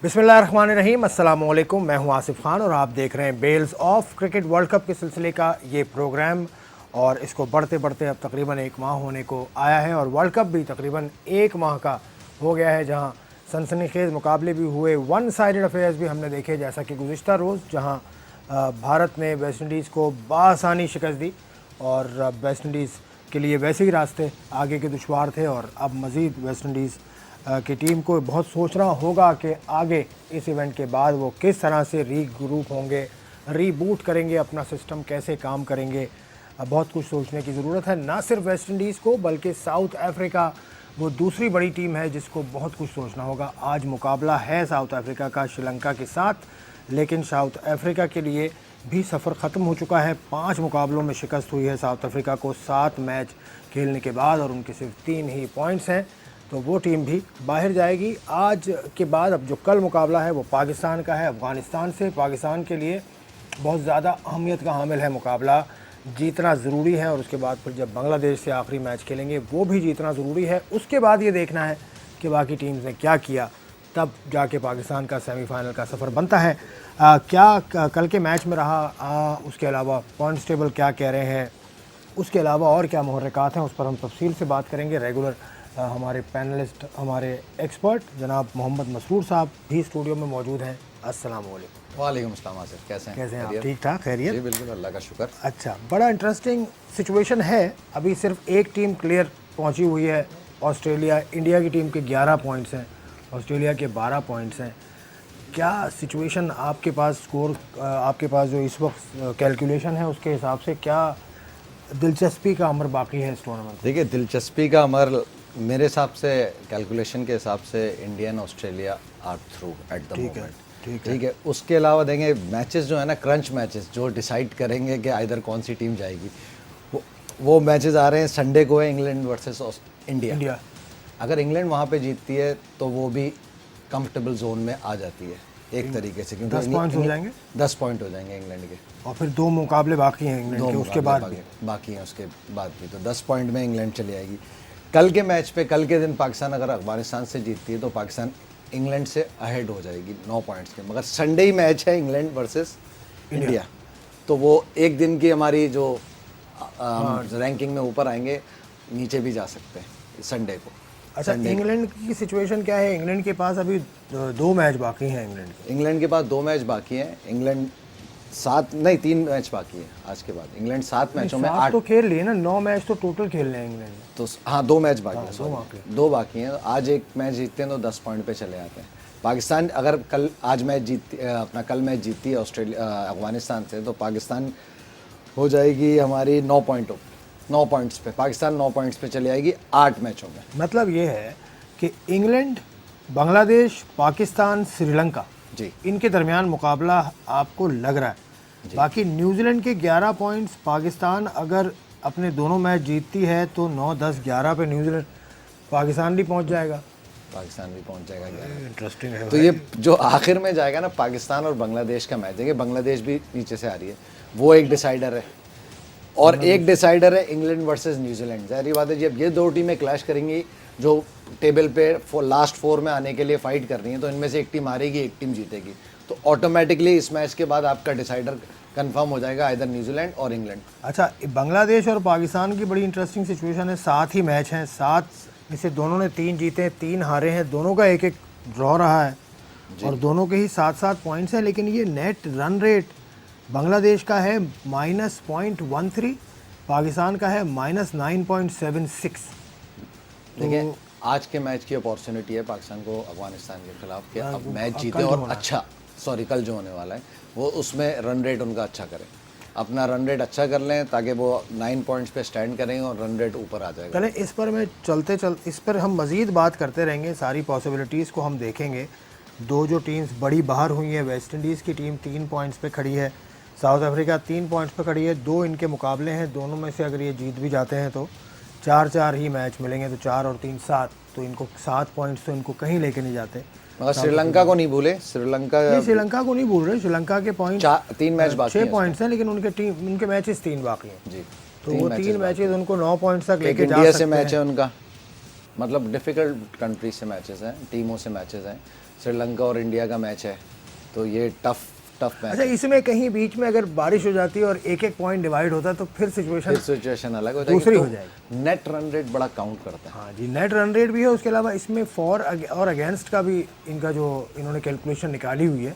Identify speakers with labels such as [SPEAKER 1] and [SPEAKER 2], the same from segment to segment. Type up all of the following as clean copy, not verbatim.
[SPEAKER 1] बिस्मिल्लाहिर्रहमानिर्रहीम, अस्सलाम वालेकुम। मैं हूं आसिफ खान और आप देख रहे हैं bells of cricket world cup के सिलसिले का ये प्रोग्राम। और इसको बढ़ते बढ़ते अब तकरीबन एक माह होने को आया है और वर्ल्ड कप भी तकरीबन एक माह का हो गया है, जहां सनसनीखेज़ मुकाबले भी हुए, वन साइडेड अफेयर्स भी हमने देखे, जैसा कि गुज़िश्ता रोज़ जहां भारत ने वेस्ट इंडीज़ को बासानी शिकस्त दी और वेस्ट इंडीज़ के लिए वैसे ही रास्ते आगे के दुश्वार थे। और अब मज़ीद वेस्ट इंडीज़ की टीम को बहुत सोचना होगा कि आगे इस इवेंट के बाद वो किस तरह से रीग्रुप होंगे, रीबूट करेंगे, अपना सिस्टम कैसे काम करेंगे। बहुत कुछ सोचने की ज़रूरत है, ना सिर्फ वेस्ट इंडीज़ को बल्कि साउथ अफ्रीका वो दूसरी बड़ी टीम है जिसको बहुत कुछ सोचना होगा। आज मुकाबला है साउथ अफ्रीका का श्रीलंका के साथ, लेकिन साउथ अफ्रीका के लिए भी सफ़र ख़त्म हो चुका है। 5 मुकाबलों में शिकस्त हुई है साउथ अफ्रीका को 7 मैच खेलने के बाद और उनके सिर्फ 3 ही पॉइंट्स हैं, तो वो टीम भी बाहर जाएगी आज के बाद। अब जो कल मुकाबला है वो पाकिस्तान का है, अफ़गानिस्तान से। पाकिस्तान के लिए बहुत ज़्यादा अहमियत का हामिल है, मुकाबला जीतना ज़रूरी है। और उसके बाद फिर जब बांग्लादेश से आखिरी मैच खेलेंगे वो भी जीतना ज़रूरी है। उसके बाद ये देखना है कि बाकी टीम्स ने क्या किया, तब जाके पाकिस्तान का सेमीफाइनल का सफ़र बनता है। क्या कल के मैच में रहा, उसके अलावा पॉइंट्स टेबल क्या कह रहे हैं, उसके अलावा और क्या मुहर्रिकात हैं, उस पर हम तफसील से बात करेंगे। रेगुलर हमारे पैनलिस्ट, हमारे एक्सपर्ट जनाब मोहम्मद मसरूर साहब भी स्टूडियो में मौजूद हैं। अस्सलाम वालेकुम।
[SPEAKER 2] वालेकुम अस्सलाम आसिफ, कैसे हैं
[SPEAKER 1] आप? ठीक ठाक, खैरियत?
[SPEAKER 2] जी बिल्कुल, अल्लाह का शुक्र।
[SPEAKER 1] अच्छा, बड़ा इंटरेस्टिंग सिचुएशन है। अभी सिर्फ एक टीम क्लियर पहुंची हुई है, ऑस्ट्रेलिया। इंडिया की टीम के 11 पॉइंट्स हैं, ऑस्ट्रेलिया के 12 पॉइंट्स हैं। क्या सिचुएशन आपके पास, स्कोर आपके पास जो इस वक्त कैलकुलेशन है उसके हिसाब से क्या दिलचस्पी का अमर बाकी है इस टूर्नामेंट?
[SPEAKER 2] देखिए, दिलचस्पी का अमर मेरे हिसाब से, कैलकुलेशन के हिसाब से India and Australia are through at the moment. ठीक है। उसके अलावा देंगे मैचेस जो है ना, क्रंच मैचेस जो डिसाइड करेंगे कि आइदर कौन सी टीम जाएगी, वो मैचेस आ रहे हैं। संडे को है इंग्लैंड वर्सेस इंडिया। अगर इंग्लैंड वहाँ पे जीतती है तो वो भी कंफर्टेबल जोन में आ जाती है एक तरीके से, क्योंकि
[SPEAKER 1] 10 पॉइंट हो जाएंगे।
[SPEAKER 2] 10 पॉइंट हो जाएंगे इंग्लैंड के।
[SPEAKER 1] और फिर 2 मुकाबले बाकी हैं इंग्लैंड के, उसके बाद
[SPEAKER 2] बाकी हैं उसके बाद भी, तो 10 पॉइंट में इंग्लैंड चली आएगी। कल के मैच पे, कल के दिन पाकिस्तान अगर अफगानिस्तान से जीतती है तो पाकिस्तान इंग्लैंड से अहेड हो जाएगी 9 पॉइंट्स के। मगर संडे ही मैच है इंग्लैंड वर्सेस इंडिया, तो वो एक दिन की हमारी जो रैंकिंग में ऊपर आएंगे, नीचे भी जा सकते हैं संडे को।
[SPEAKER 1] अच्छा, इंग्लैंड की सिचुएशन क्या है? इंग्लैंड के पास अभी 2 मैच बाकी हैं।
[SPEAKER 2] इंग्लैंड के पास 2 मैच बाकी हैं। इंग्लैंड 3 मैच बाकी है आज के बाद। इंग्लैंड 7 मैचों में 8
[SPEAKER 1] तो खेल लिए ना, 9 मैच तो टोटल खेलने हैं इंग्लैंड ने।
[SPEAKER 2] तो हाँ, 2 मैच बाकी हैं, 2 बाकी हैं। आज एक मैच जीतते हैं तो 10 पॉइंट पे चले आते हैं। पाकिस्तान अगर आज मैच जीतती, अपना कल मैच जीतती है अफगानिस्तान से, तो पाकिस्तान हो जाएगी हमारी 9 पॉइंट्स पे। पाकिस्तान 9 पॉइंट्स पे चली आएगी 8 मैचों में।
[SPEAKER 1] मतलब ये है कि इंग्लैंड, बांग्लादेश, पाकिस्तान, श्रीलंका
[SPEAKER 2] जी,
[SPEAKER 1] इनके दरमियान मुकाबला आपको लग रहा है। बाकी न्यूजीलैंड के 11 पॉइंट्स, पाकिस्तान अगर अपने दोनों मैच जीतती है तो 9, 10, 11 पे न्यूजीलैंड, पाकिस्तान भी पहुंच जाएगा। इंटरेस्टिंग है।
[SPEAKER 2] तो ये जो आखिर में जाएगा ना, पाकिस्तान और बांग्लादेश का मैच देंगे। बांग्लादेश भी नीचे से आ रही है, वो एक डिसाइडर है। और एक डिसाइडर है इंग्लैंड वर्सेस न्यूजीलैंड। जाहिर बात है, जब ये 2 टीमें क्लैश करेंगी जो टेबल पे लास्ट 4 में आने के लिए फाइट कर रही हैं, तो इनमें से एक टीम हारेगी, एक टीम जीतेगी। तो ऑटोमेटिकली इस मैच के बाद आपका डिसाइडर कंफर्म हो जाएगा, इधर न्यूजीलैंड और इंग्लैंड।
[SPEAKER 1] अच्छा, बांग्लादेश और पाकिस्तान की बड़ी इंटरेस्टिंग सिचुएशन है। 7 ही मैच हैं, 7 में से दोनों ने 3 जीते हैं, 3 हारे हैं। दोनों का एक ड्रॉ रहा है और दोनों के ही 7-7 पॉइंट्स हैं। लेकिन ये नेट रन रेट बांग्लादेश का है -0.13, पाकिस्तान का है -9.76।
[SPEAKER 2] देखिए, आज के मैच की अपॉर्चुनिटी है पाकिस्तान को अफगानिस्तान के खिलाफ कि अब मैच जीते और अच्छा, कल जो होने वाला है वो, उसमें रन रेट उनका अच्छा करें, अपना रन रेट अच्छा कर लें ताकि वो 9 पॉइंट्स पे स्टैंड करेंगे और रन रेट ऊपर आ जाएगा।
[SPEAKER 1] चलें, इस पर मैं इस पर हम मज़ीद बात करते रहेंगे, सारी पॉसिबिलिटीज़ को हम देखेंगे। 2 जो टीम्स बड़ी बाहर हुई हैं, वेस्ट इंडीज़ की टीम 3 पॉइंट्स पे खड़ी है, साउथ अफ्रीका 3 पॉइंट्स पे खड़ी है। 2 इनके मुकाबले हैं, दोनों में से अगर ये जीत भी जाते हैं तो 4-4 ही मैच मिलेंगे, तो 4 और 3 7, तो इनको 7 पॉइंट्स तो इनको कहीं लेके नहीं जाते।
[SPEAKER 2] मगर श्रीलंका को नहीं भूले,
[SPEAKER 1] श्रीलंका को नहीं भूल रहे। श्रीलंका के पॉइंट
[SPEAKER 2] 3 मैच बाकी
[SPEAKER 1] 6 पॉइंट्स हैं, लेकिन उनके मैचेस 3 बाकी हैं
[SPEAKER 2] जी।
[SPEAKER 1] तो वो 3 मैचेस उनको 9 पॉइंट्स तक लेके जा
[SPEAKER 2] इंडिया
[SPEAKER 1] सकते
[SPEAKER 2] से मैच
[SPEAKER 1] हैं।
[SPEAKER 2] है उनका, मतलब डिफिकल्ट कंट्री से मैचेस हैं, टीमों से मैचेस हैं, श्रीलंका और इंडिया का मैच है, तो ये टफ मैच
[SPEAKER 1] अच्छा, इसमें कहीं बीच में अगर बारिश हो जाती है और एक एक पॉइंट डिवाइड होता है तो फिर
[SPEAKER 2] सिचुएशन अलग हो जाएगी,
[SPEAKER 1] दूसरी हो जाएगी।
[SPEAKER 2] नेट रन रेट बड़ा काउंट करता है।
[SPEAKER 1] हाँ जी, नेट रन रेट भी है, उसके अलावा इसमें फॉर और अगेंस्ट का भी इनका जो इन्होंने कैलकुलेशन निकाली हुई है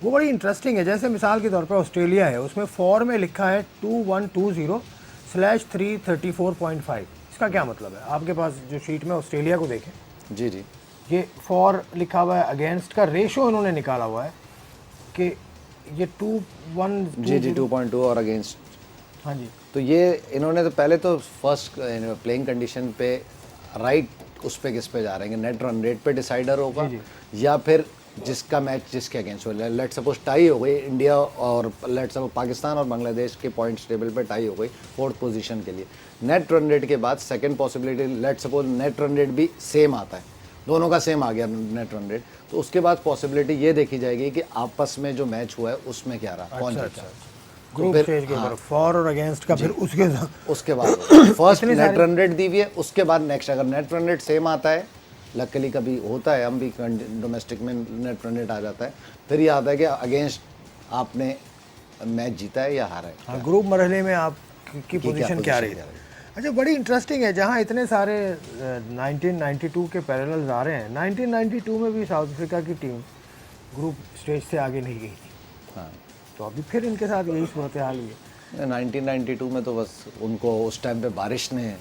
[SPEAKER 1] वो बड़ी इंटरेस्टिंग है। जैसे मिसाल के तौर पर ऑस्ट्रेलिया है, उसमें फॉर में लिखा है 2120/334.5। इसका क्या मतलब है? आपके पास जो शीट में ऑस्ट्रेलिया को देखें,
[SPEAKER 2] जी जी,
[SPEAKER 1] ये फॉर लिखा हुआ है, अगेंस्ट का रेशो इन्होंने निकाला हुआ है कि ये 2-1
[SPEAKER 2] जी जी 2.2 और अगेंस्ट।
[SPEAKER 1] हाँ जी,
[SPEAKER 2] तो ये इन्होंने तो पहले तो फर्स्ट प्लेइंग कंडीशन पे राइट उस पे किस पे जा रहे हैं, नेट रन रेट पे डिसाइडर होगा या फिर जिसका मैच जिसके अगेंस्ट हो। लेट सपोज टाई हो गई इंडिया और लेट सपोज पाकिस्तान और बांग्लादेश के पॉइंट्स टेबल पे टाई हो गई 4th पोजीशन के लिए, नेट रन रेट के बाद second possibility, let suppose net run rate भी सेम आता है, दोनों का सेम आ गया नेट रन रेट, तो उसके बाद पॉसिबिलिटी ये देखी जाएगी कि आपस में जो मैच हुआ है उसमें क्या रहा, कौन जीता।
[SPEAKER 1] ग्रुप स्टेज के ऊपर फॉर और अगेंस्ट का फिर
[SPEAKER 2] उसके बाद फर्स्ट नेट रन रेट दी हुई है, उसके बाद नेक्स्ट अगर नेट रन रेट सेम आता है, लकीली कभी होता है, हम भी डोमेस्टिक में नेट रन रेट आ जाता है, फिर ये आता है कि अगेंस्ट आपने मैच जीता है या हारा है।
[SPEAKER 1] हाँ, ग्रुप मरहले में आपकी पोजीशन क्या रही है। अच्छा, बड़ी इंटरेस्टिंग है, जहाँ इतने सारे 1992 के पैरेलल्स आ रहे हैं। 1992 में भी साउथ अफ्रीका की टीम ग्रुप स्टेज से आगे नहीं गई थी।
[SPEAKER 2] हाँ,
[SPEAKER 1] तो अभी फिर इनके साथ यही सूरत हाल हुई है।
[SPEAKER 2] 1992 में तो बस उनको उस टाइम पे बारिश ने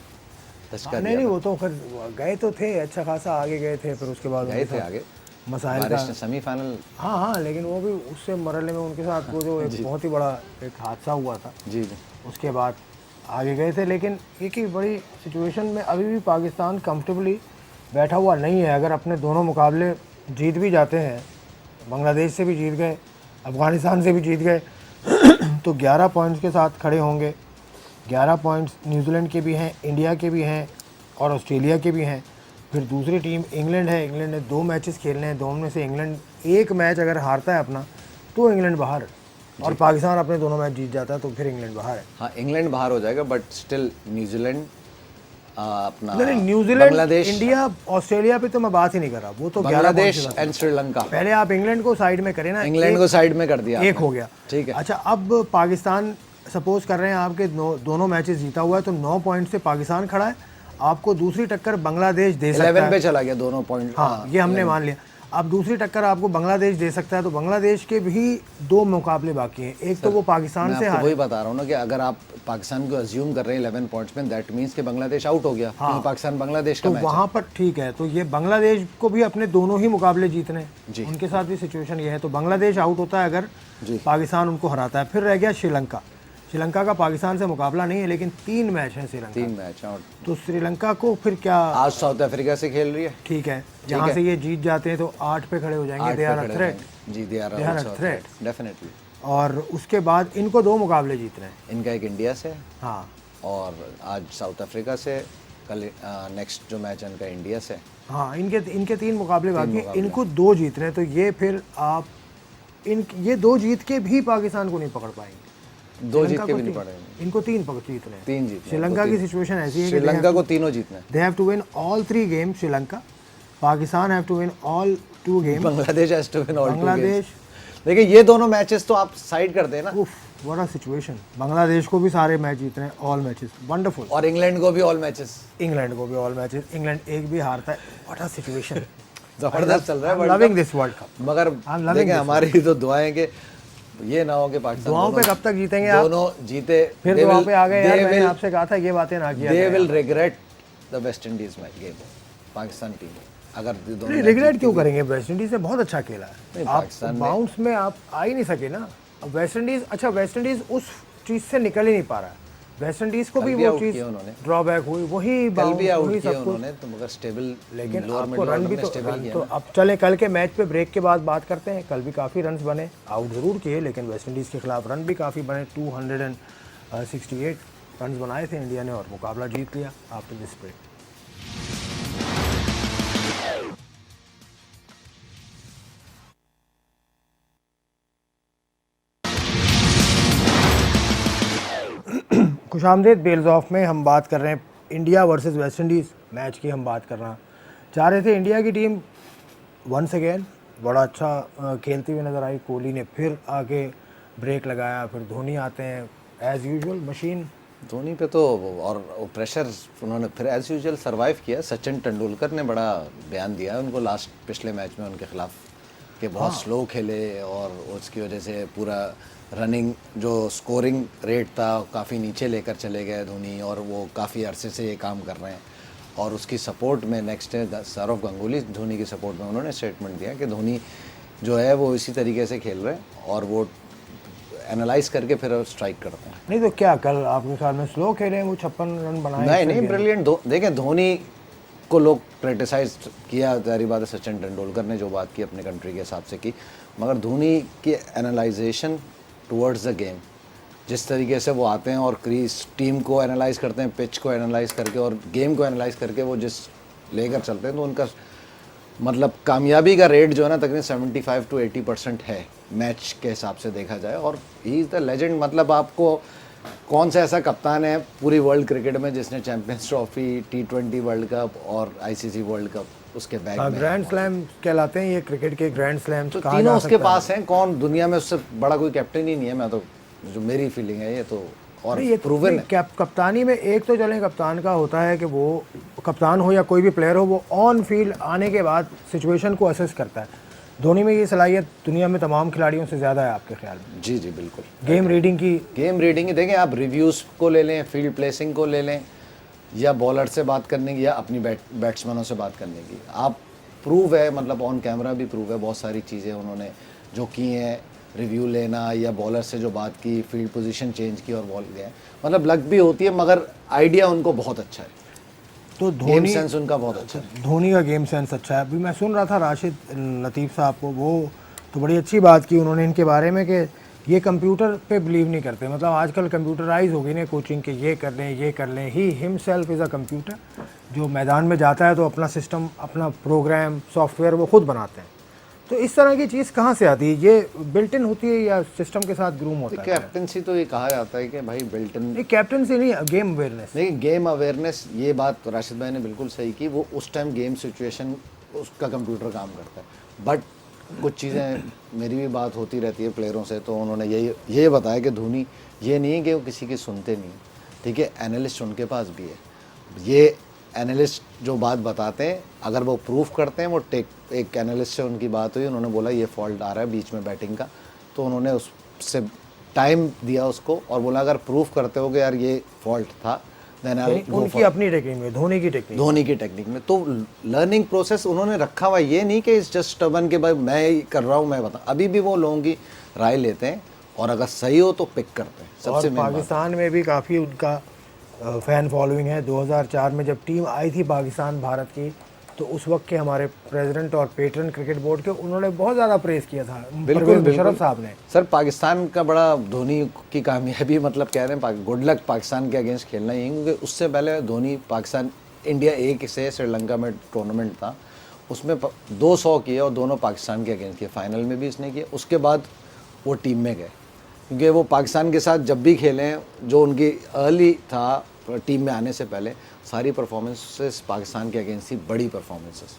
[SPEAKER 2] धचका दिया।
[SPEAKER 1] नहीं, वो तो फिर गए तो थे, अच्छा खासा आगे गए थे, फिर उसके बाद
[SPEAKER 2] गए थे आगे,
[SPEAKER 1] मसाइल
[SPEAKER 2] बारिश ने सेमीफाइनल।
[SPEAKER 1] हाँ, लेकिन वो भी उससे मरहले में उनके साथ वो जो एक बहुत ही बड़ा एक हादसा हुआ था,
[SPEAKER 2] जी,
[SPEAKER 1] उसके बाद आगे गए थे। लेकिन एक ही बड़ी सिचुएशन में अभी भी पाकिस्तान कंफर्टेबली बैठा हुआ नहीं है। अगर अपने दोनों मुकाबले जीत भी जाते हैं, बांग्लादेश से भी जीत गए, अफ़गानिस्तान से भी जीत गए, तो 11 पॉइंट्स के साथ खड़े होंगे। 11 पॉइंट्स न्यूजीलैंड के भी हैं, इंडिया के भी हैं और ऑस्ट्रेलिया के भी हैं। फिर दूसरी टीम इंग्लैंड है, इंग्लैंड ने 2 मैचेस खेलने हैं, दोनों में से इंग्लैंड एक मैच अगर हारता है अपना तो इंग्लैंड बाहर, और पाकिस्तान अपने दोनों मैच जीत जाता है तो फिर इंग्लैंड बाहर है।
[SPEAKER 2] हाँ, इंग्लैंड बाहर हो जाएगा, बट स्टिल न्यूजीलैंड अपना
[SPEAKER 1] नहीं, न्यूजीलैंड, इंडिया, ऑस्ट्रेलिया पे तो मैं बात ही नहीं कर रहा, वो तो
[SPEAKER 2] बांग्लादेश एंड श्रीलंका।
[SPEAKER 1] पहले आप इंग्लैंड को साइड में करें ना,
[SPEAKER 2] इंग्लैंड को साइड में कर दिया,
[SPEAKER 1] एक हो गया,
[SPEAKER 2] ठीक है।
[SPEAKER 1] अच्छा, अब पाकिस्तान सपोज कर रहे हैं आपके दोनों मैचेस जीता हुआ है तो 9 पॉइंट से पाकिस्तान खड़ा है, आपको दूसरी टक्कर बांग्लादेश दे सकता है।
[SPEAKER 2] 11 पे चला गया दोनों पॉइंट।
[SPEAKER 1] हाँ, ये हमने मान लिया। अब दूसरी टक्कर आपको बांग्लादेश दे सकता है, तो बांग्लादेश के भी 2 मुकाबले बाकी हैं। एक तो वो पाकिस्तान से
[SPEAKER 2] वही बता रहा हूँ ना कि अगर आप पाकिस्तान को अज्यूम कर रहे हैं 11 पॉइंट्स में, दैट मींस कि बांग्लादेश आउट हो गया, क्योंकि पाकिस्तान बांग्लादेश का मैच है।
[SPEAKER 1] वहाँ पर ठीक है, तो ये बांग्लादेश को भी अपने दोनों ही मुकाबले जीतने हैं, उनके साथ भी सिचुएशन ये है। तो बांग्लादेश आउट होता है अगर पाकिस्तान उनको हराता है। फिर रह गया श्रीलंका। श्रीलंका का पाकिस्तान से मुकाबला नहीं है, लेकिन 3 मैच हैं श्रीलंका,
[SPEAKER 2] 3 मैच। और
[SPEAKER 1] तो श्रीलंका को फिर क्या,
[SPEAKER 2] आज साउथ अफ्रीका से खेल रही है,
[SPEAKER 1] ठीक है, जहाँ से ये जीत जाते हैं तो 8 पे खड़े हो जाएंगे, दे आर अ थ्रेट
[SPEAKER 2] जी, they are a threat definitely.
[SPEAKER 1] और उसके बाद इनको 2 मुकाबले जीतने हैं,
[SPEAKER 2] इनका एक इंडिया से,
[SPEAKER 1] हाँ,
[SPEAKER 2] और आज साउथ अफ्रीका से, कल नेक्स्ट जो मैच है इनका इंडिया से।
[SPEAKER 1] हाँ, इनके 3 मुकाबले बाकी हैं, इनको 2 जीतने हैं। तो ये फिर आप ये 2 जीत के भी पाकिस्तान को नहीं पकड़ पाएंगे,
[SPEAKER 2] 2 जीत के भी नहीं पड़ेंगे,
[SPEAKER 1] इनको 3 जीतने हैं।
[SPEAKER 2] 3 जीतने।
[SPEAKER 1] श्रीलंका की सिचुएशन ऐसी है,
[SPEAKER 2] श्रीलंका को तीनों जीतने हैं।
[SPEAKER 1] They have to win all 3 games. Sri Lanka, Pakistan have to win all 2 games,
[SPEAKER 2] Bangladesh has to win all 2 games.
[SPEAKER 1] Bangladesh,
[SPEAKER 2] देखिए ये दोनों मैचेस तो आप साइड कर देना।
[SPEAKER 1] उफ, व्हाट अ सिचुएशन। बांग्लादेश को भी सारे मैच जीतने हैं, ऑल मैचेस, वंडरफुल।
[SPEAKER 2] और इंग्लैंड को भी ऑल मैचेस,
[SPEAKER 1] इंग्लैंड को भी ऑल मैचेस, इंग्लैंड एक भी हारता है, व्हाट अ सिचुएशन।
[SPEAKER 2] जबरदस्त चल रहा है,
[SPEAKER 1] लविंग दिस वर्ल्ड कप।
[SPEAKER 2] मगर देखिए हमारी तो दुआएं कि ये ना हो कि पाकिस्तान
[SPEAKER 1] दुआओं पे कब तक जीतेंगे आप?
[SPEAKER 2] दोनों जीते
[SPEAKER 1] फिर दुआओं पे आ गए यार, मैंने आपसे कहा था ये बातें ना किया।
[SPEAKER 2] They will regret the West Indies match game, Pakistan team अगर दोनों
[SPEAKER 1] रिग्रेट क्यों करेंगे? वेस्ट इंडीज ने बहुत अच्छा खेला है, आप
[SPEAKER 2] पाकिस्तान
[SPEAKER 1] बाउंस में आप आ ही नहीं सके ना। अब वेस्ट इंडीज, अच्छा वेस्ट इंडीज उस चीज से निकल ही नहीं पा रहा है। वेस्ट इंडीज को भी वो चीज ड्रॉबैक हुई, वही
[SPEAKER 2] कल भी आउट किया उन्होंने, तो मगर स्टेबल,
[SPEAKER 1] लेकिन आपको रन भी तो अब चले कल के मैच पे ब्रेक के बाद बात करते हैं। कल भी काफ़ी रन बने, आउट ज़रूर किए, लेकिन वेस्ट इंडीज़ के खिलाफ रन भी काफ़ी बने। 268 रन बनाए थे इंडिया ने और मुकाबला जीत लिया आफ्टर दिस ब्रेक। खुशामदीद बेल्स ऑफ में हम बात कर रहे हैं India versus West Indies match की हम बात करना चाह रहे थे। इंडिया की टीम वंस अगेन बड़ा अच्छा खेलती हुई नज़र आई। कोहली ने फिर आगे ब्रेक लगाया, फिर धोनी आते हैं एज़ यूजुअल मशीन।
[SPEAKER 2] धोनी पे तो और प्रेशर उन्होंने फिर एज यूजुअल सरवाइव किया। सचिन तेंदुलकर ने बड़ा बयान दिया उनको लास्ट पिछले मैच में उनके खिलाफ कि बहुत स्लो खेले और उसकी वजह से पूरा रनिंग जो स्कोरिंग रेट था काफ़ी नीचे लेकर चले गए धोनी, और वो काफ़ी अरसे से ये काम कर रहे हैं। और उसकी सपोर्ट में नेक्स्ट डे सौरव गांगुली धोनी की सपोर्ट में उन्होंने स्टेटमेंट दिया कि धोनी जो है वो इसी तरीके से खेल रहे हैं और वो एनालाइज करके फिर स्ट्राइक करते हैं।
[SPEAKER 1] नहीं तो क्या कल आपके ख्याल में स्लो खेले हैं? वो 56 रन बनाए।
[SPEAKER 2] नहीं ब्रिलियंट। देखें धोनी को लोग क्रिटिसाइज किया, जारी बात है सचिन तेंदुलकर ने जो बात की अपने कंट्री के हिसाब से की, मगर धोनी की एनालाइजेशन टुवर्ड्स द गेम, जिस तरीके से वो आते हैं और क्रीज टीम को एनालाइज करते हैं, पिच को एनालाइज करके और गेम को एनालाइज करके वो जिस लेकर चलते हैं, तो उनका मतलब कामयाबी का रेट जो है ना तकरीबन 75 to 80% है मैच के हिसाब से देखा जाए। और ही इज़ द लेजेंड। मतलब आपको कौन सा ऐसा कप्तान है पूरी वर्ल्ड क्रिकेट में जिसने champions trophy, T20 world cup और ICC वर्ल्ड कप उसके बैग में?
[SPEAKER 1] ग्रैंड स्लैम कहलाते हैं ये क्रिकेट के ग्रैंड स्लैम,
[SPEAKER 2] तो तीनों उसके पास हैं। कौन दुनिया में उससे बड़ा कोई कैप्टन ही नहीं है। मैं तो जो मेरी फीलिंग है ये तो, और
[SPEAKER 1] ये
[SPEAKER 2] प्रूवन है।
[SPEAKER 1] कप्तानी में एक तो चलें कप्तान का होता है कि वो कप्तान हो या कोई भी प्लेयर हो, वो ऑन फील्ड आने के बाद सिचुएशन को असेस करता है। धोनी में ये सलाहियत दुनिया में तमाम खिलाड़ियों से ज़्यादा है आपके ख्याल में?
[SPEAKER 2] जी बिल्कुल।
[SPEAKER 1] गेम रीडिंग की
[SPEAKER 2] देखें आप, रिव्यूज़ को ले लें, फील्ड प्लेसिंग को ले लें, या बॉलर से बात करने की या अपनी बैट्समैनों से बात करने की, आप प्रूव है, मतलब ऑन कैमरा भी प्रूव है। बहुत सारी चीज़ें उन्होंने जो की हैं, रिव्यू लेना या बॉलर से जो बात की, फील्ड पोजीशन चेंज की और बॉल गए, मतलब लक भी होती है मगर आइडिया उनको बहुत अच्छा है।
[SPEAKER 1] तो
[SPEAKER 2] गेम सेंस उनका बहुत अच्छा है।
[SPEAKER 1] धोनी का गेम सेंस अच्छा है। अभी मैं सुन रहा था राशिद लतीफ़ साहब को, वो तो बड़ी अच्छी बात की उन्होंने इनके बारे में कि ये कंप्यूटर पे बिलीव नहीं करते। मतलब आजकल कंप्यूटराइज हो गई ना कोचिंग के, ये कर लें। He himself is a computer. जो मैदान में जाता है तो अपना सिस्टम, अपना प्रोग्राम, सॉफ्टवेयर वो खुद बनाते हैं। तो इस तरह की चीज़ कहाँ से आती है? ये बिल्ट इन होती है या सिस्टम के साथ ग्रूम होता है?
[SPEAKER 2] कैप्टनसी तो ये कहा जाता है कि भाई बिल्ट इन
[SPEAKER 1] नहीं, कैप्टनसी नहीं, गेम अवेयरनेस।
[SPEAKER 2] नहीं, गेम अवेयरनेस, ये बात राशिद भाई ने बिल्कुल सही की। वो उस टाइम गेम सिचुएशन उसका कंप्यूटर काम करता है। बट कुछ चीज़ें मेरी भी बात होती रहती है प्लेयरों से, तो उन्होंने ये बताया कि धोनी ये नहीं है कि वो किसी की सुनते नहीं, ठीक है, एनालिस्ट उनके पास भी है। ये एनालिस्ट जो बात बताते हैं, अगर वो प्रूफ करते हैं, वो एक एनालिस्ट से उनकी बात हुई, उन्होंने बोला ये फॉल्ट आ रहा है बीच में बैटिंग का, तो उन्होंने उससे टाइम दिया उसको और बोला अगर प्रूफ करते हो कि यार ये फॉल्ट था, देन
[SPEAKER 1] उनकी अपनी टेक्निक में, धोनी की टेक्निक
[SPEAKER 2] में तो लर्निंग प्रोसेस उन्होंने रखा हुआ। ये नहीं कि इस जस्ट स्टबन के भाई मैं ही कर रहा हूँ, मैं बता, अभी भी वो लोगों की राय लेते हैं और अगर सही हो तो पिक करते हैं। सबसे
[SPEAKER 1] पाकिस्तान में भी काफ़ी उनका फ़ैन फॉलोइंग है। 2004 में जब टीम आई थी पाकिस्तान भारत की, तो उस वक्त के हमारे प्रेसिडेंट और पेट्रन क्रिकेट बोर्ड के, उन्होंने बहुत ज़्यादा प्रेज़ किया था
[SPEAKER 2] बिल्कुल
[SPEAKER 1] मुशर्रफ साहब ने।
[SPEAKER 2] सर पाकिस्तान का बड़ा धोनी की कामयाबी, मतलब कह रहे हैं गुड लक पाकिस्तान के अगेंस्ट खेलना ही, क्योंकि उससे पहले धोनी पाकिस्तान इंडिया एक से श्रीलंका में टूर्नामेंट था, उसमें 200 किए और दोनों पाकिस्तान के अगेंस्ट किए, फाइनल में भी इसने किए। उसके बाद वो टीम में गए, क्योंकि वो पाकिस्तान के साथ जब भी खेले, जो उनकी अर्ली था टीम में आने से पहले, सारी परफॉर्मेंसेस पाकिस्तान के अगेंस्ट थी, बड़ी परफॉर्मेंसेस।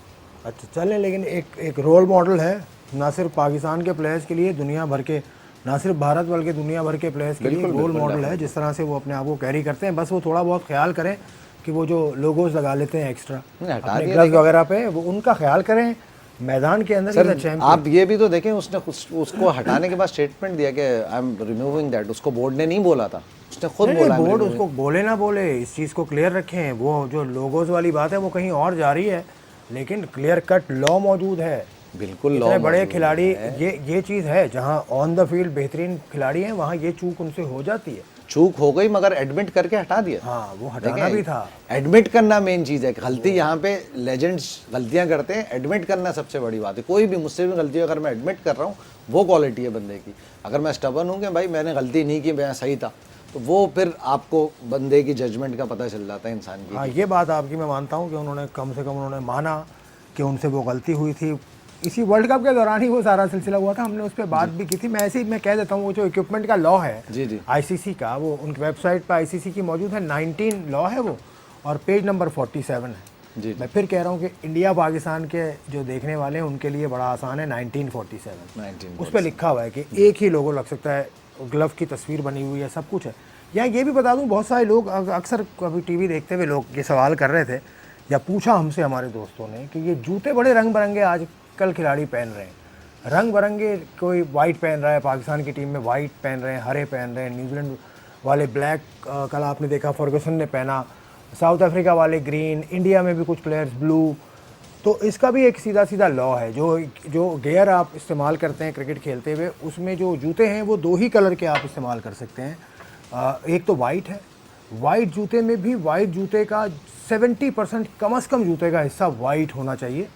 [SPEAKER 1] अच्छा चलें, लेकिन एक रोल मॉडल है ना सिर्फ पाकिस्तान के प्लेयर्स के लिए, दुनिया भर के, ना सिर्फ भारत बल्कि दुनिया भर के प्लेयर्स के लिए रोल मॉडल है। जिस तरह से वो अपने आप को कैरी करते हैं, बस वो थोड़ा बहुत ख्याल करें कि वो जो लोगोज लगा लेते हैं एक्स्ट्रा ग्लव्स वगैरह पे, वो उनका ख्याल करें मैदान के अंदर।
[SPEAKER 2] सर आप ये भी तो देखें, उसने उसको हटाने के बाद स्टेटमेंट दिया कि आई एम रिमूविंग दैट। उसको बोर्ड ने नहीं बोला था, उसने खुद बोला।
[SPEAKER 1] बोर्ड उसको बोले ना बोले, इस चीज़ को क्लियर रखें। वो जो लोगोज वाली बात है वो कहीं और जा रही है, लेकिन क्लियर कट लॉ मौजूद है।
[SPEAKER 2] बिल्कुल
[SPEAKER 1] लॉ बड़े खिलाड़ी, ये चीज़ है, जहां ऑन द फील्ड बेहतरीन खिलाड़ी हैं वहां ये चूक उनसे हो जाती है।
[SPEAKER 2] चूक हो गई मगर एडमिट करके हटा दिया।
[SPEAKER 1] हाँ, वो हटाना भी था।
[SPEAKER 2] एडमिट करना मेन चीज़ है। गलती यहाँ पे लेजेंड्स गलतियाँ करते हैं, एडमिट करना सबसे बड़ी बात है। कोई भी मुझसे भी गलती अगर मैं एडमिट कर रहा हूँ, वो क्वालिटी है बंदे की। अगर मैं स्टबर्न हूँ कि भाई मैंने गलती नहीं की, मैं सही था, तो वो फिर आपको बंदे की जजमेंट का पता चल जाता है इंसान की।
[SPEAKER 1] हाँ, ये बात आपकी मैं मानता हूँ कि उन्होंने कम से कम उन्होंने माना कि उनसे वो गलती हुई थी। इसी वर्ल्ड कप के दौरान ही वो सारा सिलसिला हुआ था, हमने उस पर बात भी की थी। मैं ऐसे ही मैं कह देता हूँ, वो जो इक्विपमेंट का लॉ है
[SPEAKER 2] जी
[SPEAKER 1] ICC का, वो उनकी वेबसाइट पर ICC की मौजूद है, 19 लॉ है वो, और पेज नंबर 47 है।
[SPEAKER 2] जी।
[SPEAKER 1] मैं फिर कह रहा हूँ कि इंडिया पाकिस्तान के जो देखने वाले हैं उनके लिए बड़ा आसान है 1947 उस पर लिखा हुआ है कि एक ही लोगो लग सकता है, ग्लव की तस्वीर बनी हुई है, सब कुछ है। या ये भी बता दूं, बहुत सारे लोग अक्सर कभी टीवी देखते हुए लोग ये सवाल कर रहे थे या पूछा हमसे हमारे दोस्तों ने कि ये जूते बड़े रंग बिरंगे आजकल खिलाड़ी पहन रहे हैं, रंग बिरंगे, कोई वाइट पहन रहा है, पाकिस्तान की टीम में वाइट पहन रहे हैं, हरे पहन रहे हैं, न्यूजीलैंड वाले ब्लैक, कल आपने देखा फर्गुसन ने पहना, साउथ अफ्रीका वाले ग्रीन, इंडिया में भी कुछ प्लेयर्स ब्लू। तो इसका भी एक सीधा सीधा लॉ है, जो गियर आप इस्तेमाल करते हैं क्रिकेट खेलते हुए, उसमें जो जूते हैं वो दो ही कलर के आप इस्तेमाल कर सकते हैं। एक तो वाइट है, वाइट जूते में भी वाइट जूते का 70% कम से कम जूते का हिस्सा वाइट होना चाहिए,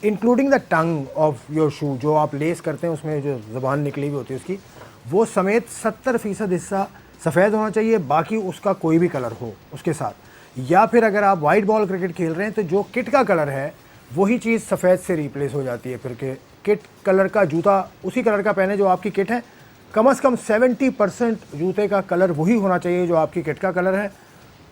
[SPEAKER 1] including the tongue of your shoe, जो आप लेस करते हैं उसमें जो ज़बान निकली हुई होती है उसकी, वो समेत 70% हिस्सा सफ़ेद होना चाहिए, बाकी उसका कोई भी कलर हो उसके साथ। या फिर अगर आप वाइट बॉल क्रिकेट खेल रहे हैं तो जो किट का कलर है वही चीज़ सफ़ेद से रिप्लेस हो जाती है, फिर के किट कलर का जूता उसी कलर का पहने जो आपकी किट है। कम से कम 70% जूते का कलर वही होना चाहिए जो आपकी किट का कलर है,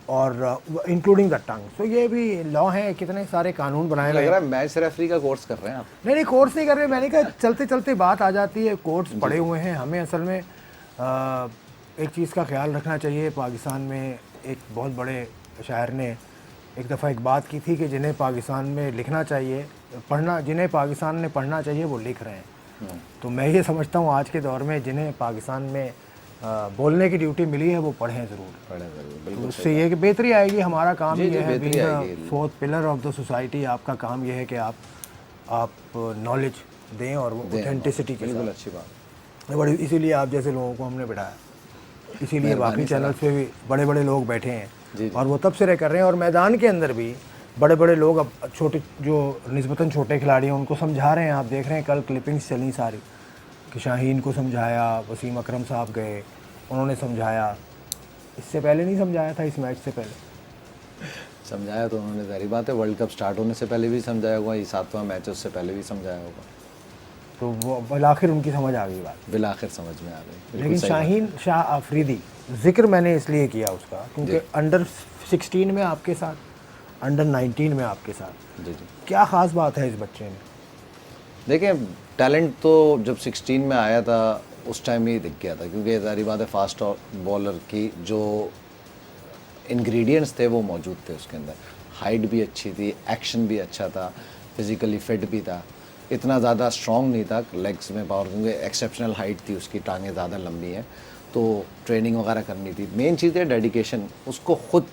[SPEAKER 1] और इंक्लूडिंग द टंग। सो ये भी लॉ है, कितने सारे कानून बनाए
[SPEAKER 2] लग रहा है मैच रेफरी का कोर्स कर रहे हैं आप।
[SPEAKER 1] नहीं, कोर्स नहीं कर रहे, मैंने कहा चलते चलते बात आ जाती है, कोर्स पड़े हुए हैं। हमें असल में एक चीज़ का ख्याल रखना चाहिए। पाकिस्तान में एक बहुत बड़े शायर ने एक दफ़ा एक बात की थी कि जिन्हें पाकिस्तान में लिखना चाहिए, जिन्हें पाकिस्तान में पढ़ना चाहिए वो लिख रहे हैं। तो मैं ये समझता हूँ आज के दौर में जिन्हें पाकिस्तान में बोलने की ड्यूटी मिली है वो पढ़ें ज़रूर। तो उससे ये कि बेहतरी आएगी। हमारा काम ये है, being fourth pillar of the society, आपका काम ये है कि आप नॉलेज दें और वो ऑथेंटिसिटी के साथ।
[SPEAKER 2] अच्छी बात
[SPEAKER 1] बड़ी, इसीलिए आप जैसे लोगों को हमने बिठाया, इसीलिए बाकी चैनल्स पे भी बड़े बड़े लोग बैठे हैं और वो तब से कर रहे हैं। और मैदान के अंदर भी बड़े बड़े लोग, अब छोटे जो निस्बतन छोटे खिलाड़ी हैं उनको समझा रहे हैं। आप देख रहे हैं कल क्लिपिंग्स चली सारी कि शाहीन को समझाया, वसीम अकरम साहब गए, उन्होंने समझाया। इससे पहले नहीं समझाया था, इस मैच से पहले
[SPEAKER 2] समझाया तो उन्होंने, जारी बात है वर्ल्ड कप स्टार्ट होने से पहले भी समझाया होगा, ये 7वां मैच उससे पहले भी समझाया होगा।
[SPEAKER 1] तो वो बिलाखिर उनकी समझ आ गई बात,
[SPEAKER 2] बिलाखिर समझ में आ गई।
[SPEAKER 1] लेकिन शाहीन शाह आफरीदी जिक्र मैंने इसलिए किया उसका क्योंकि अंडर 16 में आपके साथ, अंडर 19 में आपके साथ,
[SPEAKER 2] जी जी,
[SPEAKER 1] क्या ख़ास बात है इस बच्चे में?
[SPEAKER 2] देखिए टैलेंट तो जब 16 में आया था उस टाइम ही दिख गया था, क्योंकि जारी बात है फास्ट बॉलर की जो इंग्रेडिएंट्स थे वो मौजूद थे उसके अंदर। हाइट भी अच्छी थी, एक्शन भी अच्छा था, फिज़िकली फिट भी था, इतना ज़्यादा स्ट्रॉन्ग नहीं था लेग्स में पावर, क्योंकि एक्सेप्शनल हाइट थी उसकी, टांगें ज़्यादा लंबी हैं, तो ट्रेनिंग वगैरह करनी थी। मेन चीज़ है डेडिकेशन, उसको खुद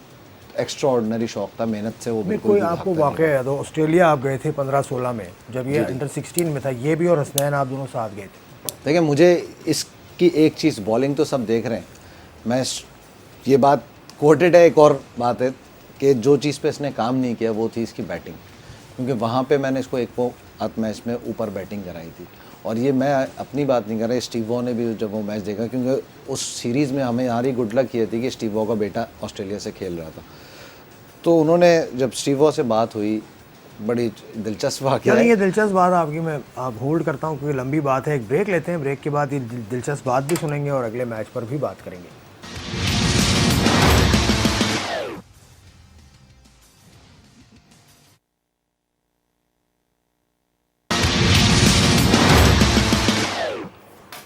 [SPEAKER 2] एक्स्ट्रा ऑर्डिनरी शौक था, मेहनत से वो बिल्कुल
[SPEAKER 1] कोई आपको वाक़या याद हो, ऑस्ट्रेलिया आप गए थे 15-16 में, जब ये अंडर 16 में था, ये भी और हसनैन आप दोनों साथ गए थे।
[SPEAKER 2] देखिए मुझे इसकी एक चीज़, बॉलिंग तो सब देख रहे हैं, मैं ये बात कोटेड है, एक और बात है कि जो चीज़ पे इसने काम नहीं किया वो थी इसकी बैटिंग, क्योंकि वहाँ पे मैंने इसको एक आध मैच में ऊपर बैटिंग कराई थी। और ये मैं अपनी बात नहीं कर रहा, स्टीव वॉ ने भी जब वो मैच देखा, क्योंकि उस सीरीज़ में हमें हमारी गुड लक ये थी कि स्टीव वॉ का बेटा ऑस्ट्रेलिया से खेल रहा था, तो उन्होंने जब स्टीव वॉ से बात हुई, बड़ी दिलचस्प वाक़या है।
[SPEAKER 1] ये दिलचस्प बात आपकी मैं आप होल्ड करता हूँ क्योंकि लंबी बात है, एक ब्रेक लेते हैं, ब्रेक के बाद ये दिलचस्प बात भी सुनेंगे और अगले मैच पर भी बात करेंगे।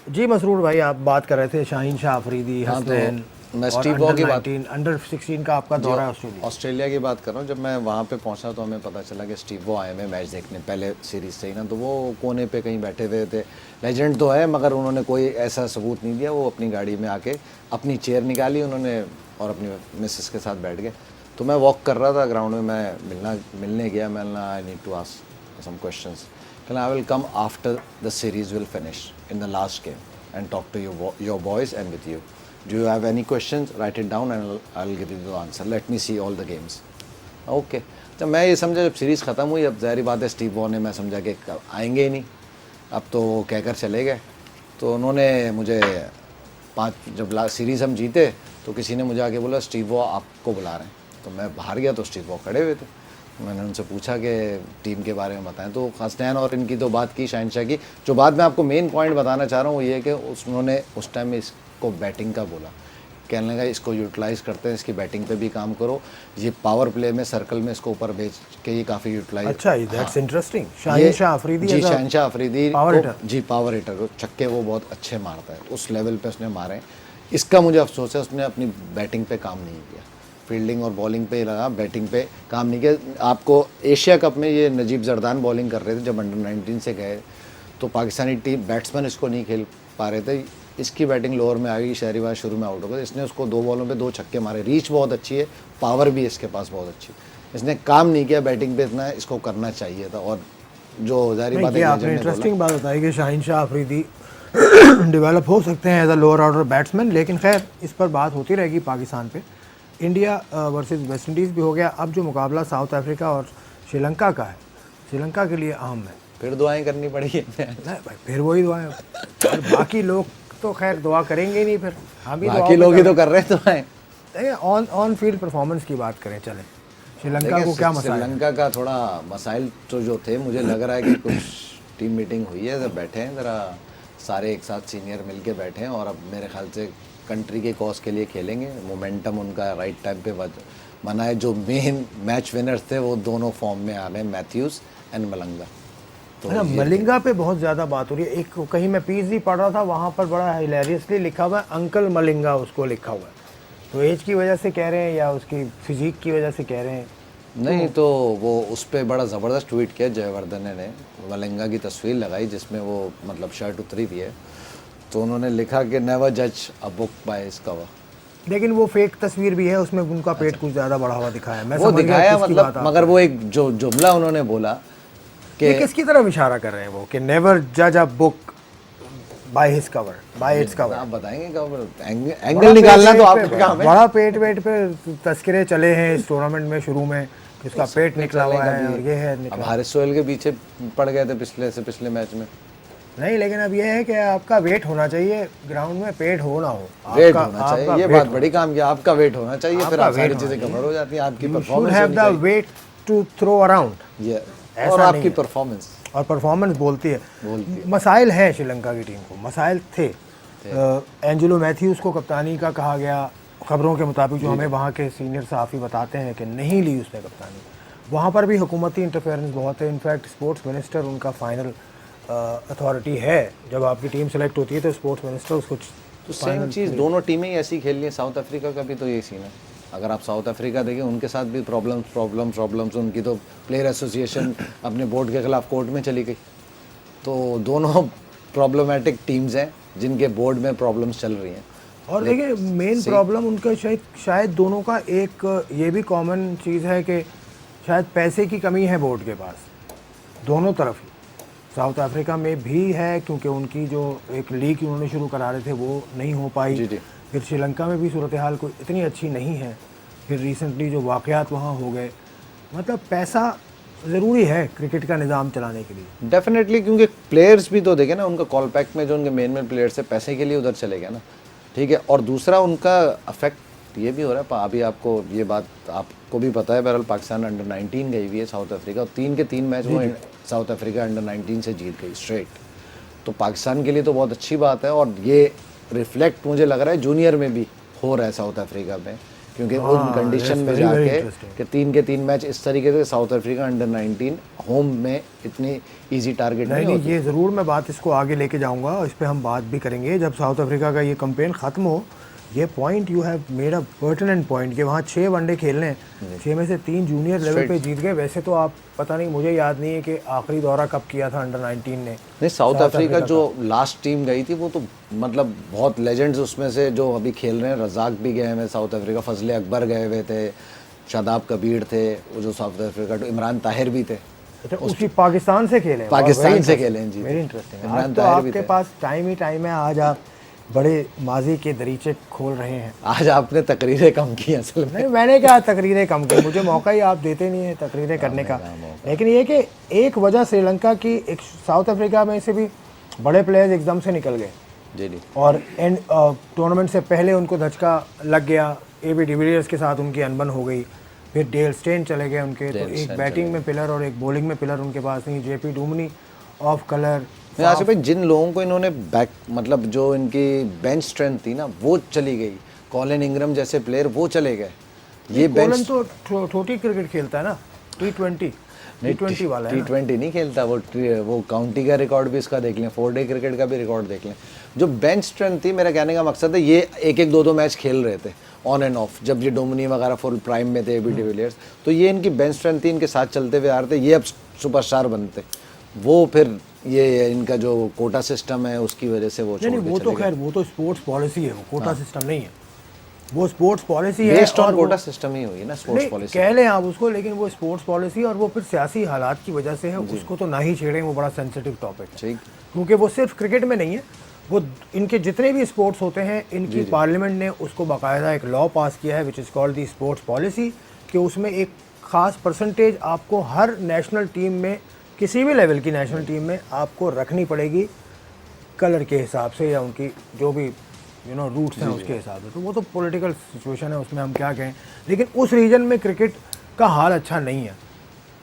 [SPEAKER 1] जी मसरूर भाई, आप बात कर रहे थे शाहीन शाह अफरीदी, हसनैन,
[SPEAKER 2] मैं स्टीव वॉ की बात,
[SPEAKER 1] अंडर 16 का आपका दौरा है
[SPEAKER 2] ऑस्ट्रेलिया की बात कर रहा हूँ। जब मैं वहाँ पे पहुँचा तो हमें पता चला कि स्टीव वॉ आए हुए मैच देखने, पहले सीरीज़ से ही ना, तो वो कोने पे कहीं बैठे हुए थे। लेजेंड तो है मगर उन्होंने कोई ऐसा सबूत नहीं दिया, वो अपनी गाड़ी में आके अपनी चेयर निकाली उन्होंने और अपनी मिसेस के साथ बैठ गए। तो मैं वॉक कर रहा था ग्राउंड में, मैं मिलने गया, मैं I need to ask some questions, I will come after the series will finish in the last game and talk to your boys and with you. Do you have any questions? Write it down and I'll give you the answer. Let me see all the games. Okay. तो मैं ये समझा जब series ख़त्म हुई, अब ज़ाहिर बात है स्टीव वॉ ने, मैं समझा कि आएंगे ही नहीं, अब तो कहकर चले गए। तो उन्होंने मुझे जब सीरीज़ हम जीते तो किसी ने मुझे आके बोला स्टीव वॉ आपको बुला रहे हैं, तो मैं बाहर गया तो स्टीव वॉ खड़े हुए थे। मैंने उनसे पूछा कि टीम के बारे में बताएं, तो हसनैन और इनकी तो बात की, शाहीन शाह की। जो बात मैं आपको मेन पॉइंट बताना चाह रहा हूँ वो ये है कि उन्होंने उस टाइम में इसको बैटिंग का बोला कहने लगा इसको यूटिलाइज करते हैं, इसकी बैटिंग पे भी काम करो, ये पावर प्ले में सर्कल में इसको ऊपर भेज के ये काफ़ी यूटिलाइज।
[SPEAKER 1] अच्छा, that's interesting. Shaheen Shah Afridi
[SPEAKER 2] ji, Shaheen Shah Afridi
[SPEAKER 1] power hitter,
[SPEAKER 2] जी पावर हिटर को छक्के वो बहुत अच्छे मारता है, उस लेवल पे उसने मारे। इसका मुझे अफसोस है उसने अपनी बैटिंग पे काम नहीं किया, फील्डिंग और बॉलिंग पे ही लगा, बैटिंग पे काम नहीं किया। आपको एशिया कप में ये नजीब जरदान बॉलिंग कर रहे थे जब अंडर 19 से गए, तो पाकिस्तानी टीम बैट्समैन इसको नहीं खेल पा रहे थे, इसकी बैटिंग लोअर में आ गई, शहरीबाज शुरू में आउट हो गया, इसने उसको 2 बॉलों पे 2 छक्के मारे। रीच बहुत अच्छी है, पावर भी इसके पास बहुत अच्छी, इसने काम नहीं किया बैटिंग पे, इतना इसको करना चाहिए था। और जो जारी बात है,
[SPEAKER 1] आपने इंटरेस्टिंग बात बताई कि शाहीन शाह अफरीदी डेवलप हो सकते हैं as a lower order batsman, लेकिन खैर इस पर बात होती रहेगी पाकिस्तान पे। इंडिया वर्सेस वेस्ट इंडीज़ भी हो गया, अब जो मुकाबला साउथ अफ्रीका और श्रीलंका का है, श्रीलंका के लिए अहम है।
[SPEAKER 2] फिर दुआएं करनी पड़ेगी।
[SPEAKER 1] नहीं भाई, फिर वही दुआएं, और बाकी लोग तो खैर दुआ करेंगे ही नहीं, फिर हम ही
[SPEAKER 2] बाकी लोग ही तो कर रहे हैं दुआएं।
[SPEAKER 1] ऑन फील्ड परफॉर्मेंस की बात करें, चलें श्रीलंका को क्या मसला है?
[SPEAKER 2] श्रीलंका का थोड़ा मसाइल तो जो थे, मुझे लग रहा है कि कुछ टीम मीटिंग हुई है, जब बैठे हैं ज़रा सारे एक साथ सीनियर मिलके बैठे हैं, और अब मेरे ख्याल से कंट्री के कॉज के लिए खेलेंगे। मोमेंटम उनका राइट टाइम पे बना है, जो मेन मैच विनर्स थे वो दोनों फॉर्म में आ गए, मैथ्यूज़ एंड मलंगा।
[SPEAKER 1] तो मलिंगा पे बहुत ज़्यादा बात हो रही है। एक कहीं मैं पीस पढ़ रहा था, वहाँ पर बड़ा हिलेरियसली लिखा हुआ है अंकल मलिंगा, उसको लिखा हुआ है। तो एज की वजह से कह रहे हैं या उसकी फिजिक की वजह से कह रहे हैं?
[SPEAKER 2] नहीं, तो वो उस पर बड़ा ज़बरदस्त ट्वीट किया जयवर्धन ने, मलिंगा की तस्वीर लगाई जिसमें वो मतलब शर्ट उतरी हुई है, तो उन्होंने लिखा कि नेवर जज a book by its cover.
[SPEAKER 1] लेकिन वो फेक तस्वीर भी है, उसमें उनका पेट कुछ ज़्यादा बढ़ा हुआ दिखाया है। मैं
[SPEAKER 2] वो
[SPEAKER 1] समझ गया
[SPEAKER 2] दिखाया
[SPEAKER 1] किसकी
[SPEAKER 2] मतलब,
[SPEAKER 1] बात आप।
[SPEAKER 2] मगर वो एक जो जुमला उन्होंने बोला
[SPEAKER 1] ये किसकी तरफ इशारा कर रहे हैं वो, कि नेवर जज a book by his cover, bye its cover?
[SPEAKER 2] आप बताएंगे कवर, एंगल निकालना तो आपका काम है।
[SPEAKER 1] बड़ा पेट वेट पे तस्करे चले हैं इस टूर्नामेंट में, शुरू में इसका पेट निकला हुआ है और ये है
[SPEAKER 2] अब हारिस सोहेल के पीछे पड़ गए थे पिछले मैच में।
[SPEAKER 1] नहीं, लेकिन अब ये है कि आपका वेट होना चाहिए ग्राउंड में, पेट हो ना हो,
[SPEAKER 2] वेट होना चाहिए, ये बात बड़ी काम की, आपका वेट होना चाहिए, फिर सारी चीजें कवर हो जाती हैं। आपकी performance
[SPEAKER 1] have the weight to throw around,
[SPEAKER 2] ये और आपकी परफॉर्मेंस,
[SPEAKER 1] और परफॉर्मेंस बोलती है। मसाइल है श्रीलंका की टीम को, मसाइल थे। एंजेलो मैथ्यूज़ को कप्तानी का कहा गया, खबरों के मुताबिक जो हमें वहाँ के सीनियर सहाफ़ी बताते हैं कि नहीं ली उसने कप्तानी। वहाँ पर भी हुकूमती इंटरफेरेंस बहुत है। इनफैक्ट स्पोर्ट्स मिनिस्टर उनका फाइनल अथॉरिटी है, जब आपकी टीम सेलेक्ट होती है तो स्पोर्ट्स मिनिस्टर उसको।
[SPEAKER 2] तो सेम चीज़ दोनों टीमें ही ऐसी खेल रही हैं। साउथ अफ्रीका का भी तो यही सीन है। अगर आप साउथ अफ्रीका देखें, उनके साथ भी प्रॉब्लम्स, उनकी तो प्लेयर एसोसिएशन अपने बोर्ड के खिलाफ कोर्ट में चली गई। तो दोनों प्रॉब्लमेटिक टीम्स हैं जिनके बोर्ड में प्रॉब्लम्स चल रही हैं।
[SPEAKER 1] और देखिए, मेन प्रॉब्लम उनका शायद दोनों का एक ये भी कॉमन चीज़ है कि शायद पैसे की कमी है बोर्ड के पास, दोनों तरफ ही। साउथ अफ्रीका में भी है, क्योंकि उनकी जो एक लीग उन्होंने शुरू करा रहे थे वो नहीं हो पाई।
[SPEAKER 2] जी।
[SPEAKER 1] फिर श्रीलंका में भी सूरत हाल कोई इतनी अच्छी नहीं है। फिर रिसेंटली जो वाक़यात वहाँ हो गए, मतलब पैसा ज़रूरी है क्रिकेट का निज़ाम चलाने के लिए।
[SPEAKER 2] डेफिनेटली, क्योंकि प्लेयर्स भी तो देखें ना, उनका कॉल पैक में जो उनके मेन प्लेयर्स है, पैसे के लिए उधर चले गए ना, ठीक है। और दूसरा उनका अफेक्ट ये भी हो रहा है, अभी आपको ये बात आपको भी पता है, बहरहाल पाकिस्तान अंडर 19 गई हुई है साउथ अफ्रीका, और 3 के 3 मैच वो साउथ अफ्रीका अंडर 19 से जीत गई स्ट्रेट। तो पाकिस्तान के लिए तो बहुत अच्छी बात है, और ये रिफ्लेक्ट मुझे लग रहा है जूनियर में भी हो रहा है साउथ अफ्रीका में, क्योंकि उन कंडीशन में जाके कि 3 के 3 मैच इस तरीके से साउथ अफ्रीका अंडर 19 होम में इतनी इजी टारगेट नहीं होती।
[SPEAKER 1] ये ज़रूर मैं बात इसको आगे लेके जाऊंगा, इस पर हम बात भी करेंगे जब साउथ अफ्रीका का ये कैंपेन ख़त्म हो। ये point you have made a pertinent point कि वहाँ 6 वनडे खेलने हैं, 6 में से 3 जूनियर लेवल पे जीत गए। वैसे तो आप पता नहीं, मुझे याद नहीं है कि आखिरी दौरा कब किया था अंडर 19 ने।
[SPEAKER 2] नहीं, साउथ अफ्रीका जो लास्ट टीम गई थी वो तो मतलब बहुत लेजेंड्स उसमें से जो अभी खेल रहे हैं, रज़ाक भी गए हैं साउथ अफ्रीका, फजले अकबर गए हुए थे, शादाब कबीर थे वो जो साउथ अफ्रीका, तो इमरान ताहिर भी थे।
[SPEAKER 1] अच्छा, उसी पाकिस्तान से खेले?
[SPEAKER 2] पाकिस्तान से खेले हैं जी।
[SPEAKER 1] Very interesting.
[SPEAKER 2] इमरान
[SPEAKER 1] तो
[SPEAKER 2] ताहिर भी
[SPEAKER 1] आपके
[SPEAKER 2] थे।
[SPEAKER 1] पास टाइम ही टाइम है, आज आप बड़े माजी के दरीचे खोल रहे हैं।
[SPEAKER 2] आज आपने तकरीरें कम की असल में।
[SPEAKER 1] नहीं, मैंने क्या तकरीरें कम की, मुझे मौका ही आप देते नहीं है तकरीरें करने का। लेकिन ये कि एक वजह श्रीलंका की, एक साउथ अफ्रीका में से भी बड़े प्लेयर्स एकदम से निकल गए
[SPEAKER 2] जी,
[SPEAKER 1] और एंड टूर्नामेंट से पहले उनको धचका लग गया। AB डिविलियर्स के साथ उनकी अनबन हो गई, फिर डेल स्टेन चले गए उनके, तो एक बैटिंग में पिलर और एक बॉलिंग में पिलर उनके पास नहीं। JP Duminy off colour.
[SPEAKER 2] Asif भाई, जिन लोगों को इन्होंने बैक मतलब जो इनकी बेंच स्ट्रेंथ थी ना वो चली गई, कॉलिन इंग्रम जैसे प्लेयर वो चले गए। ये
[SPEAKER 1] कोलन तो छोटी क्रिकेट खेलता है ना, T20 वाला है ना।
[SPEAKER 2] T20 नहीं खेलता वो काउंटी का रिकॉर्ड भी इसका देख लें, 4-डे क्रिकेट का भी रिकॉर्ड देख लें। जो बेंच स्ट्रेंथ थी, मेरा कहने का मकसद है ये एक एक दो मैच खेल रहे थे ऑन एंड ऑफ, जब ये डोमिनी वगैरह फुल प्राइम में थे, एबी डिविलियर्स, तो ये इनकी बेंच स्ट्रेंथ थी, इनके साथ चलते हुए आ रहे थे, ये अब सुपरस्टार बनते। वो फिर ये इनका जो कोटा सिस्टम है उसकी वजह से वो
[SPEAKER 1] नहीं, वो तो खैर वो तो स्पोर्ट्स पॉलिसी है, वो कोटा सिस्टम नहीं है, वो स्पोर्ट्स पॉलिसी है।
[SPEAKER 2] बेस्ड ऑन कोटा सिस्टम ही हुई ना स्पोर्ट्स पॉलिसी,
[SPEAKER 1] कह लें आप उसको, लेकिन वो स्पोर्ट्स पॉलिसी और वो फिर सियासी हालात की वजह से है, उसको तो ना ही छेड़ें, वो बड़ा सेंसिटिव टॉपिक है। क्योंकि वो सिर्फ क्रिकेट में नहीं है, वो इनके जितने भी स्पोर्ट्स होते हैं, इनकी पार्लियामेंट ने उसको बाकायदा एक लॉ पास किया है which is called the sports policy, कि उसमें एक ख़ास परसेंटेज आपको हर नेशनल टीम में, किसी भी लेवल की नेशनल टीम में आपको रखनी पड़ेगी कलर के हिसाब से, या उनकी जो भी रूट्स हैं उसके हिसाब से। तो वो तो पॉलिटिकल सिचुएशन है, उसमें हम क्या कहें, लेकिन उस रीजन में क्रिकेट का हाल अच्छा नहीं है।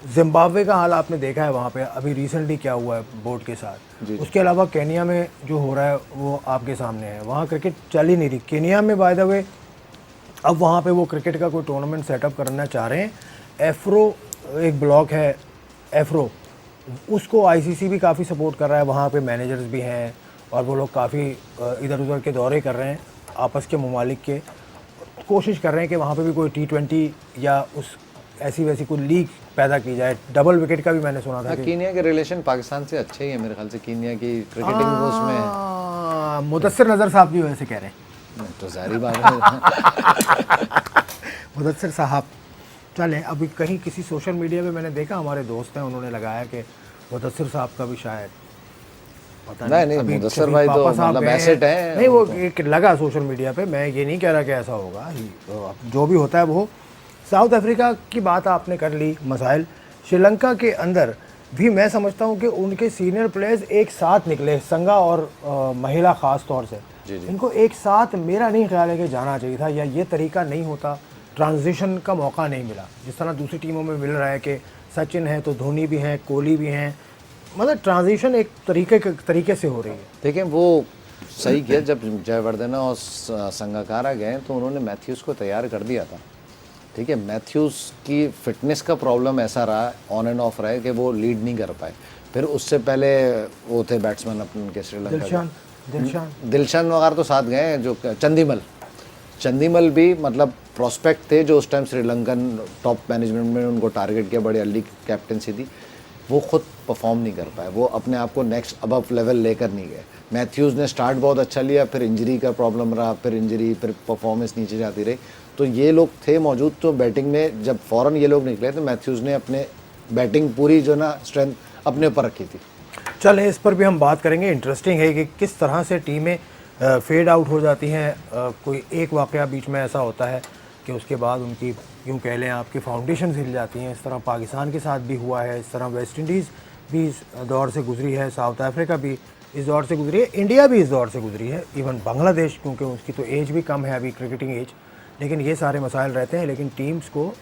[SPEAKER 1] जिम्बाब्वे का हाल आपने देखा है वहाँ पे अभी रिसेंटली क्या हुआ है बोर्ड के साथ। उसके अलावा केनिया में जो हो रहा है वो आपके सामने है, वहाँ क्रिकेट चल ही नहीं रही। केनिया में बाय द वे अब वहाँ पे वो क्रिकेट का कोई टूर्नामेंट सेटअप करना चाह रहे हैं। एफ्रो एक ब्लॉक है एफ्रो, उसको आईसीसी भी काफ़ी सपोर्ट कर रहा है, वहाँ पे मैनेजर्स भी हैं और वो लोग काफ़ी इधर उधर के दौरे कर रहे हैं आपस के ममालिक के, कोशिश कर रहे हैं कि वहाँ पे भी कोई T20 या उस ऐसी वैसी कोई लीग पैदा की जाए। डबल विकेट का भी मैंने सुना था कि
[SPEAKER 2] कीनिया के रिलेशन पाकिस्तान से अच्छे ही है मेरे ख्याल से, कीनिया की क्रिकेटिंग उसमें
[SPEAKER 1] मुदस्सिर नज़र साहब भी वैसे कह रहे हैं,
[SPEAKER 2] तो जाहिर बात है।
[SPEAKER 1] मुदस्सिर साहब चलें, अभी कहीं किसी सोशल मीडिया पे मैंने देखा, हमारे दोस्त हैं उन्होंने लगाया कि मुदस्सिर साहब का भी शायद पता
[SPEAKER 2] नहीं मुदस्सिर भाई तो मतलब एसेट है।
[SPEAKER 1] नहीं, वो एक लगा सोशल मीडिया पे, मैं ये नहीं कह रहा कि ऐसा होगा, तो जो भी होता है वो। साउथ अफ्रीका की बात आपने कर ली, मसाइल श्रीलंका के अंदर भी मैं समझता हूँ कि उनके सीनियर प्लेयर्स एक साथ निकले, संगा और महिला ख़ास तौर से, इनको एक साथ मेरा नहीं ख्याल है कि जाना चाहिए था, या ये तरीका नहीं होता, ट्रांजिशन का मौका नहीं मिला जिस तरह दूसरी टीमों में मिल रहा है कि सचिन है तो धोनी भी हैं, कोहली भी हैं, मतलब ट्रांजिशन एक तरीके से हो रही है।
[SPEAKER 2] देखिए वो सही किया, जब जयवर्धने और संगकारा गए तो उन्होंने मैथ्यूज़ को तैयार कर दिया था, ठीक है। मैथ्यूज़ की फिटनेस का प्रॉब्लम ऐसा रहा, ऑन एंड ऑफ रहा है कि वो लीड नहीं कर पाए। फिर उससे पहले वो थे बैट्समैन अपने के श्रीलंका, दिलशान वगैरह तो साथ गए, जो चंदीमल भी मतलब प्रॉस्पेक्ट थे जो उस टाइम श्रीलंकन टॉप मैनेजमेंट में उनको टारगेट किया, बड़ी अर्ली कैप्टनसी थी, वो खुद परफॉर्म नहीं कर पाए, वो अपने आप को नेक्स्ट अबव लेवल लेकर नहीं गए। मैथ्यूज़ ने स्टार्ट बहुत अच्छा लिया, फिर इंजरी का प्रॉब्लम रहा, फिर परफॉर्मेंस नीचे जाती रही, तो ये लोग थे मौजूद, तो बैटिंग में जब फ़ौरन ये लोग निकले तो मैथ्यूज़ ने अपने बैटिंग पूरी जो ना स्ट्रेंथ अपने ऊपर रखी थी।
[SPEAKER 1] चलें, इस पर भी हम बात करेंगे। इंटरेस्टिंग है कि किस तरह से टीमें फेड आउट हो जाती हैं, कोई एक वाक़या बीच में ऐसा होता है कि उसके बाद उनकी यूँ कह लें आपकी फाउंडेशन हिल जाती हैं। इस तरह पाकिस्तान के साथ भी हुआ है, इस तरह वेस्ट इंडीज़ भी इस दौर से गुजरी है, साउथ अफ्रीका भी इस दौर से गुजरी है, इंडिया भी इस दौर से गुजरी है, इवन बांग्लादेश, क्योंकि उसकी तो एज भी कम है अभी, क्रिकेटिंग एज। लेकिन ये सारे मसाइल रहते हैं, लेकिन टीम्स को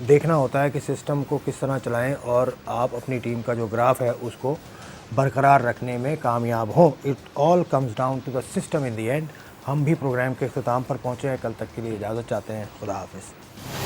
[SPEAKER 1] देखना होता है कि सिस्टम को किस तरह चलाएं और आप अपनी टीम का जो ग्राफ है उसको बरकरार रखने में कामयाब हो। It all comes down to the system in the end. हम भी प्रोग्राम के अख्ताम पर पहुँचे हैं, कल तक के लिए इजाज़त चाहते हैं, खुदा हाफिज़।